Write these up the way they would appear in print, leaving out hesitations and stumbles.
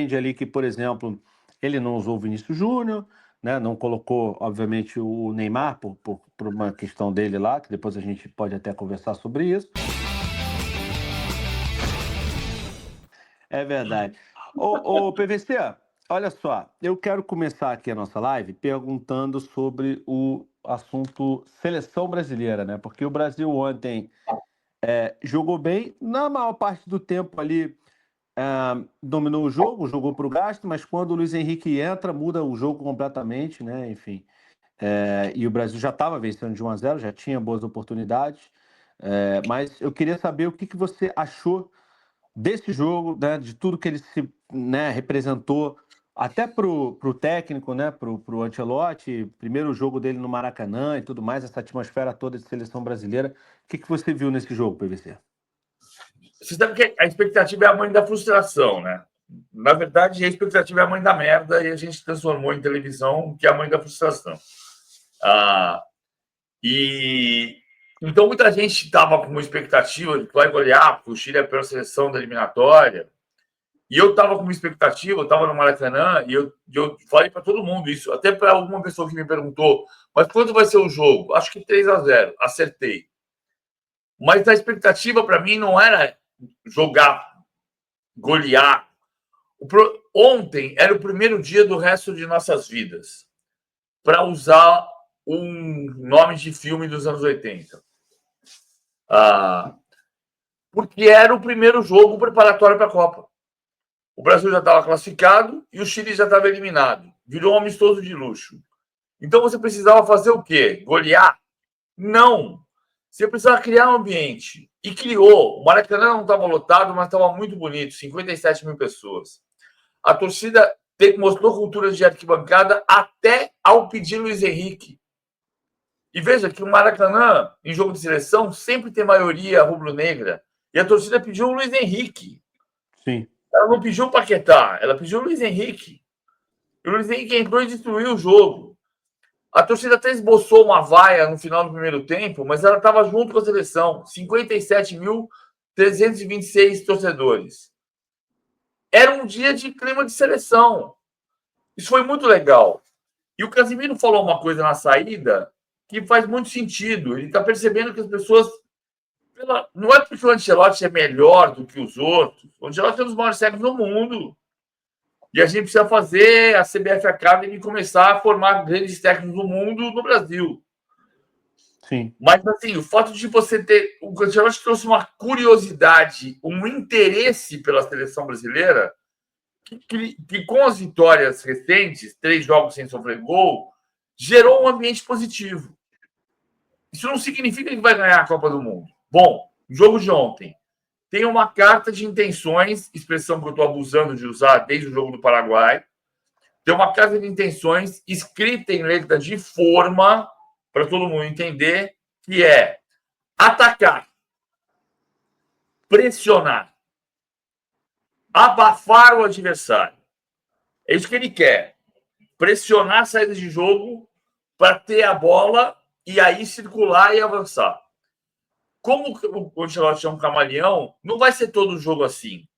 entende ali que, por exemplo, ele não usou o Vinícius Júnior, né? Não colocou, obviamente, o Neymar por uma questão dele lá, que depois a gente pode até conversar sobre isso. É verdade. Ô, PVC, olha só, eu quero começar aqui a nossa live perguntando sobre o assunto seleção brasileira, né? Porque o Brasil ontem jogou bem, na maior parte do tempo ali dominou o jogo, jogou para o gasto, mas quando o Luiz Henrique entra, muda o jogo completamente, né? Enfim. E o Brasil já estava vencendo de 1-0, já tinha boas oportunidades. Mas eu queria saber o que você achou desse jogo, né, de tudo que ele representou, até para o técnico, né, para o Ancelotti, primeiro jogo dele no Maracanã e tudo mais, essa atmosfera toda de seleção brasileira. O que você viu nesse jogo, PVC? Você sabe que a expectativa é a mãe da frustração, né? Na verdade, a expectativa é a mãe da merda e a gente transformou em televisão, que é a mãe da frustração. E então muita gente estava com uma expectativa de que vai golear, porque o Chile é a pior seleção da eliminatória. E eu estava com uma expectativa, eu estava no Maracanã e eu falei para todo mundo isso, até para alguma pessoa que me perguntou, mas quanto vai ser o jogo? Acho que 3-0, acertei. Mas a expectativa para mim não era jogar, golear. Ontem era o primeiro dia do resto de nossas vidas, para usar um nome de filme dos anos 80. Porque era o primeiro jogo preparatório para a Copa. O Brasil já estava classificado e o Chile já estava eliminado. Virou um amistoso de luxo. Então você precisava fazer o quê? Golear? Não. Você precisava criar um ambiente. E criou. O Maracanã não estava lotado, mas estava muito bonito. 57 mil pessoas. A torcida mostrou cultura de arquibancada até ao pedir Luiz Henrique. E veja que o Maracanã, em jogo de seleção, sempre tem maioria rubro-negra. E a torcida pediu o Luiz Henrique. Sim. Ela não pediu o Paquetá, ela pediu o Luiz Henrique. E o Luiz Henrique entrou e destruiu o jogo. A torcida até esboçou uma vaia no final do primeiro tempo, mas ela estava junto com a seleção. 57.326 torcedores. Era um dia de clima de seleção. Isso foi muito legal. E o Casimiro falou uma coisa na saída que faz muito sentido. Ele está percebendo que as pessoas... Não é porque o Ancelotti é melhor do que os outros. O Ancelotti é um dos maiores técnicos do mundo. E a gente precisa fazer a CBF Academy começar a formar grandes técnicos do mundo no Brasil. Sim. Mas, assim, o fato de você ter... O Ancelotti trouxe uma curiosidade, um interesse pela seleção brasileira que com as vitórias recentes, 3 jogos sem sofrer gol, gerou um ambiente positivo. Isso não significa que vai ganhar a Copa do Mundo. Bom, jogo de ontem. Tem uma carta de intenções, expressão que eu estou abusando de usar desde o jogo do Paraguai. Tem uma carta de intenções escrita em letra de forma, para todo mundo entender, que é atacar, pressionar, abafar o adversário. É isso que ele quer. Pressionar a saída de jogo para ter a bola e aí circular e avançar. Como o Ancelotti é um camaleão, não vai ser todo jogo assim.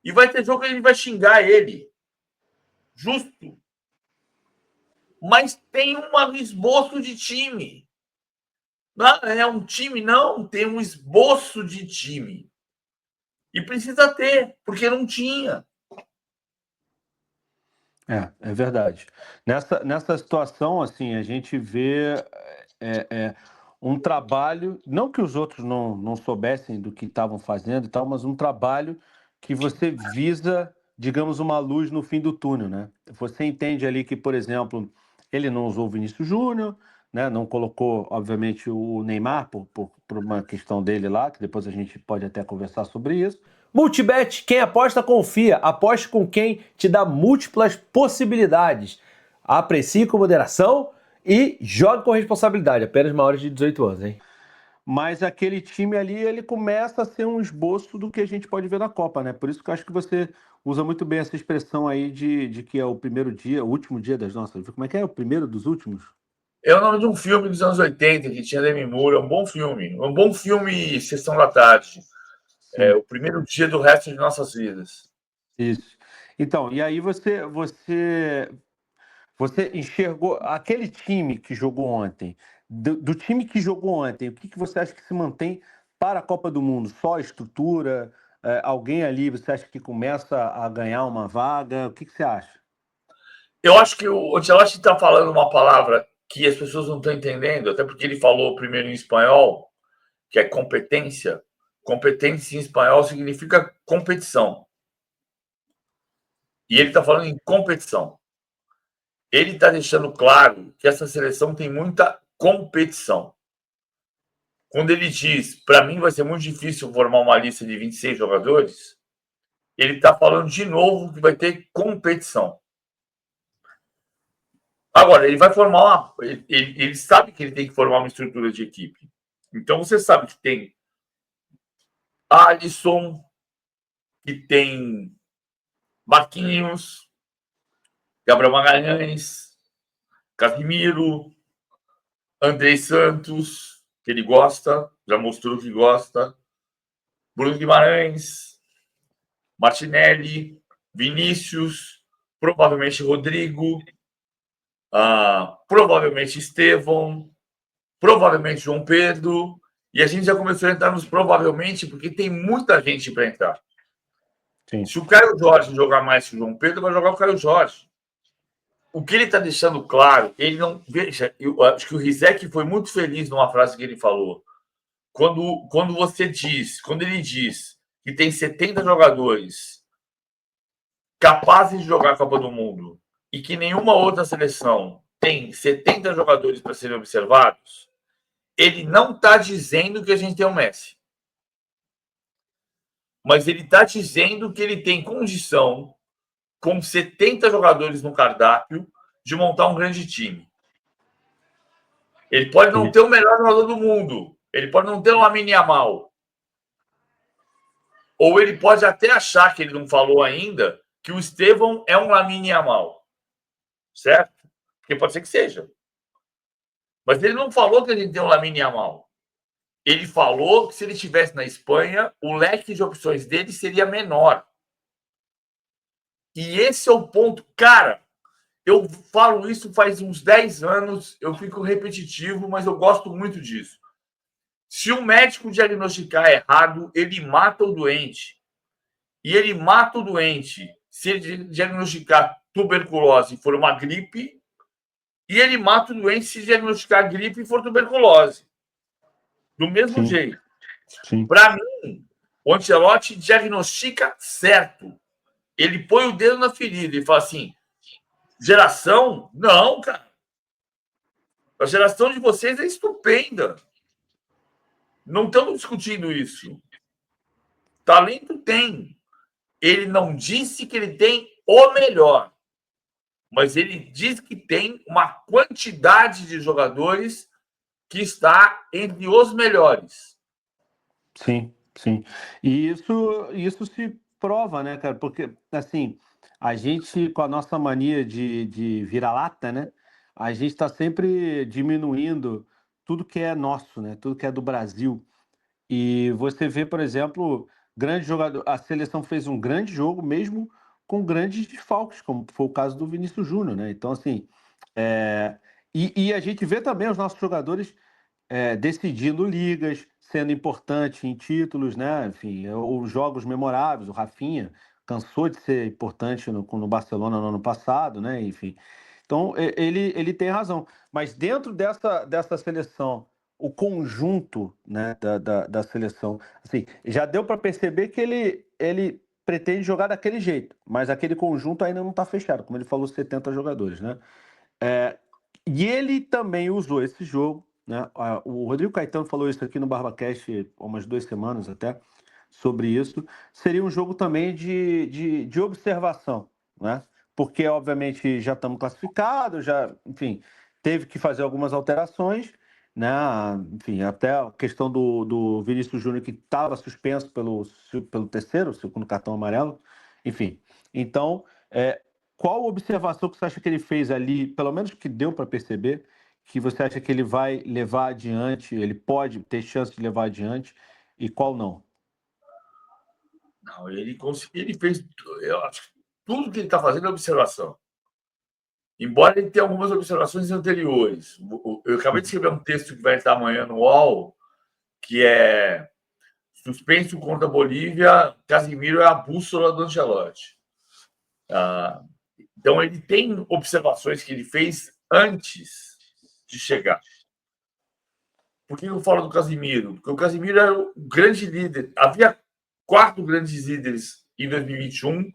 E vai ter jogo que a gente vai xingar ele. Justo. Mas tem um esboço de time. Não é um time, não. Tem um esboço de time. E precisa ter, porque não tinha. É verdade. Nessa situação, assim, a gente vê um trabalho, não que os outros não soubessem do que estavam fazendo e tal, mas um trabalho que você visa, digamos, uma luz no fim do túnel, né? Você entende ali que, por exemplo, ele não usou o Vinícius Júnior, né? Não colocou, obviamente, o Neymar por uma questão dele lá, que depois a gente pode até conversar sobre isso. Multibet, quem aposta confia. Aposte com quem te dá múltiplas possibilidades. Aprecie com moderação e jogue com responsabilidade. Apenas maiores de 18 anos, hein? Mas aquele time ali, ele começa a ser um esboço do que a gente pode ver na Copa, né? Por isso que eu acho que você usa muito bem essa expressão aí de que é o primeiro dia, o último dia das nossas. Como é que é? O primeiro dos últimos? É o nome de um filme dos anos 80 que tinha Demi Moore. É um bom filme. Um bom filme Sessão da Tarde. É o primeiro dia do resto de nossas vidas. Isso. Então, e aí você enxergou aquele time que jogou ontem, do time que jogou ontem, o que você acha que se mantém para a Copa do Mundo? Só a estrutura? Alguém ali você acha que começa a ganhar uma vaga? O que você acha? Eu acho que o Ancelotti está falando uma palavra que as pessoas não estão entendendo, até porque ele falou primeiro em espanhol, que é competência. Competência em espanhol significa competição. E ele está falando em competição. Ele está deixando claro que essa seleção tem muita competição. Quando ele diz, para mim vai ser muito difícil formar uma lista de 26 jogadores, ele está falando de novo que vai ter competição. Agora, ele vai formar uma. Ele sabe que ele tem que formar uma estrutura de equipe. Então você sabe que tem Alisson, que tem Marquinhos, Gabriel Magalhães, Casimiro, Andrei Santos, que ele gosta, já mostrou que gosta, Bruno Guimarães, Martinelli, Vinícius, provavelmente Rodrigo, provavelmente Estevão, provavelmente João Pedro, e a gente já começou a entrar nos provavelmente, porque tem muita gente para entrar. Sim. Se o Caio Jorge jogar mais que o João Pedro, vai jogar o Caio Jorge. O que ele está deixando claro, ele não. Veja, eu acho que o Rizek foi muito feliz numa frase que ele falou. Quando ele diz que tem 70 jogadores capazes de jogar a Copa do Mundo e que nenhuma outra seleção tem 70 jogadores para serem observados, ele não está dizendo que a gente tem o Messi. Mas ele está dizendo que ele tem condição, com 70 jogadores no cardápio, de montar um grande time. Ele pode não ter o melhor jogador do mundo. Ele pode não ter o Lamine Yamal. Ou ele pode até achar, que ele não falou ainda, que o Estevão é um Lamine Yamal. Certo? Porque pode ser que seja. Mas ele não falou que a gente tem um Lamine Yamal. Ele falou que se ele estivesse na Espanha, o leque de opções dele seria menor. E esse é o ponto. Cara, eu falo isso faz uns 10 anos, eu fico repetitivo, mas eu gosto muito disso. Se o médico diagnosticar errado, ele mata o doente. E ele mata o doente se ele diagnosticar tuberculose e for uma gripe, e ele mata o doente se diagnosticar gripe e for tuberculose. Do mesmo jeito. Para mim, o Ancelotti diagnostica certo. Ele põe o dedo na ferida e fala assim: geração? Não, cara. A geração de vocês é estupenda. Não estamos discutindo isso. Talento tem. Ele não disse que ele tem o melhor, mas ele diz que tem uma quantidade de jogadores que está entre os melhores. Sim, sim. E isso se prova, né, cara? Porque, assim, a gente, com a nossa mania de vira-lata, né? A gente está sempre diminuindo tudo que é nosso, né? Tudo que é do Brasil. E você vê, por exemplo, grande jogador. A seleção fez um grande jogo, mesmo com grandes desfalques, como foi o caso do Vinícius Júnior, né? Então, assim, é, e a gente vê também os nossos jogadores decidindo ligas, sendo importante em títulos, né? Enfim, os jogos memoráveis. O Rafinha cansou de ser importante no Barcelona no ano passado, né? Enfim, então ele tem razão. Mas dentro dessa seleção, o conjunto, né, da seleção, assim, já deu para perceber que ele pretende jogar daquele jeito, mas aquele conjunto ainda não está fechado, como ele falou, 70 jogadores, né? E ele também usou esse jogo, né? O Rodrigo Caetano falou isso aqui no BarbaCast há umas 2 semanas até, sobre isso. Seria um jogo também de observação, né? Porque, obviamente, já estamos classificados, já, enfim, teve que fazer algumas alterações, né? Enfim, até a questão do Vinícius Júnior, que estava suspenso pelo terceiro, segundo cartão amarelo, enfim. Então, qual observação que você acha que ele fez ali, pelo menos que deu para perceber, que você acha que ele vai levar adiante, ele pode ter chance de levar adiante, e qual não? Não, ele fez. Eu acho que tudo que ele está fazendo é observação. Embora ele tenha algumas observações anteriores. Eu acabei de escrever um texto que vai estar amanhã no UOL, que é suspenso contra a Bolívia, Casimiro é a bússola do Ancelotti. Então, ele tem observações que ele fez antes de chegar. Por que eu falo do Casimiro? Porque o Casimiro era o grande líder. Havia 4 grandes líderes em 2021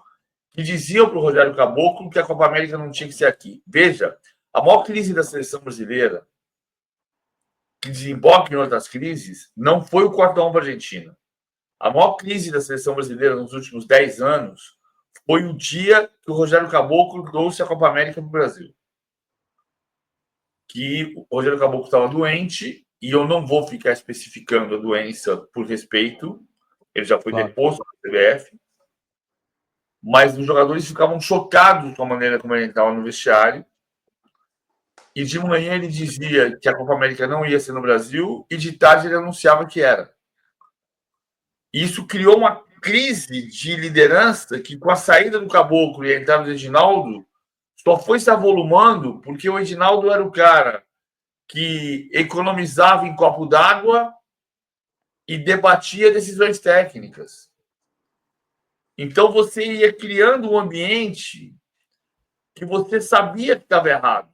que diziam para o Rogério Caboclo que a Copa América não tinha que ser aqui. Veja, a maior crise da seleção brasileira, que desemboca em outras crises, não foi o 4-1 para a Argentina. A maior crise da seleção brasileira nos últimos 10 anos foi o dia que o Rogério Caboclo trouxe a Copa América para o Brasil. Que o Rogério Caboclo estava doente, e eu não vou ficar especificando a doença por respeito, ele já foi deposto da CBF, mas os jogadores ficavam chocados com a maneira como ele entrava no vestiário, e de manhã ele dizia que a Copa América não ia ser no Brasil, e de tarde ele anunciava que era. Isso criou uma crise de liderança que, com a saída do Caboclo e a entrada do Edinaldo, só foi se avolumando porque o Edinaldo era o cara que economizava em copo d'água e debatia decisões técnicas. Então, você ia criando um ambiente que você sabia que estava errado,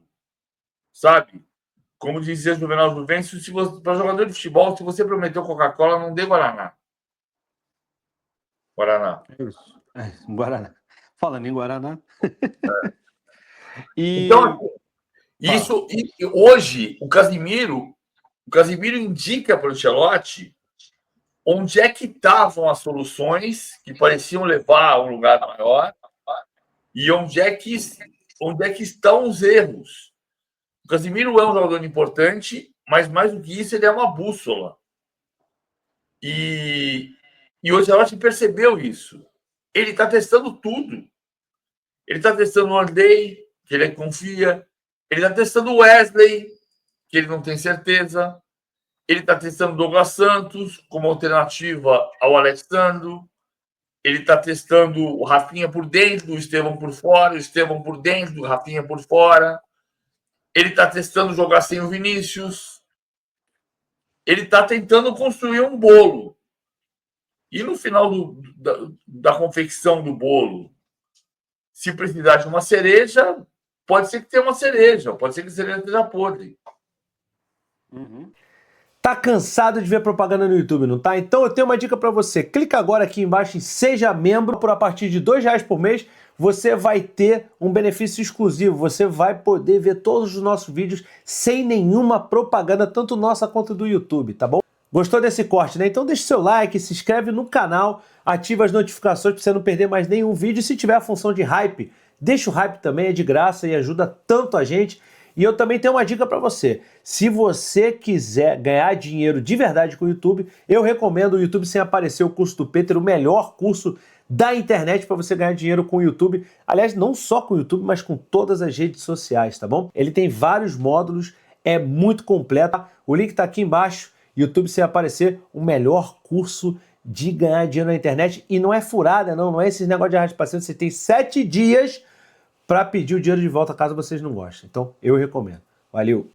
sabe? Como dizia Juvenal Juvencio, para jogador de futebol, se você prometeu Coca-Cola, não dê Guaraná. Guaraná. Isso. Guaraná. Falando em Guaraná. Então, isso, e hoje, o Casimiro indica para o Ancelotti onde é que estavam as soluções que pareciam levar a um lugar maior e onde é que estão os erros. O Casimiro é um jogador importante, mas mais do que isso, ele é uma bússola. E o Ancelotti percebeu isso. Ele está testando tudo. Ele está testando o Andrei, que ele confia. Ele está testando o Wesley, que ele não tem certeza. Ele está testando o Douglas Santos como alternativa ao Alexandro. Ele está testando o Rafinha por dentro, o Estevão por fora, o Estevão por dentro, o Rafinha por fora. Ele está testando jogar sem o Vinícius. Ele está tentando construir um bolo. E no final da confecção do bolo, se precisar de uma cereja, pode ser que tenha uma cereja, pode ser que a cereja esteja podre. Tá cansado de ver propaganda no YouTube, não tá? Então eu tenho uma dica pra você. Clica agora aqui embaixo em Seja Membro. Por a partir de R$2 por mês, você vai ter um benefício exclusivo. Você vai poder ver todos os nossos vídeos sem nenhuma propaganda, tanto nossa quanto do YouTube, tá bom? Gostou desse corte, né? Então deixa o seu like, se inscreve no canal, ativa as notificações para você não perder mais nenhum vídeo. E se tiver a função de hype, deixa o hype também, é de graça e ajuda tanto a gente. E eu também tenho uma dica para você. Se você quiser ganhar dinheiro de verdade com o YouTube, eu recomendo o YouTube Sem Aparecer, o curso do Peter, o melhor curso da internet para você ganhar dinheiro com o YouTube. Aliás, não só com o YouTube, mas com todas as redes sociais, tá bom? Ele tem vários módulos, é muito completo. O link está aqui embaixo. YouTube Sem Aparecer, o melhor curso de ganhar dinheiro na internet. E não é furada, não é esse negócio de arraste para cima. Você tem 7 dias para pedir o dinheiro de volta caso vocês não gostem. Então, eu recomendo. Valeu!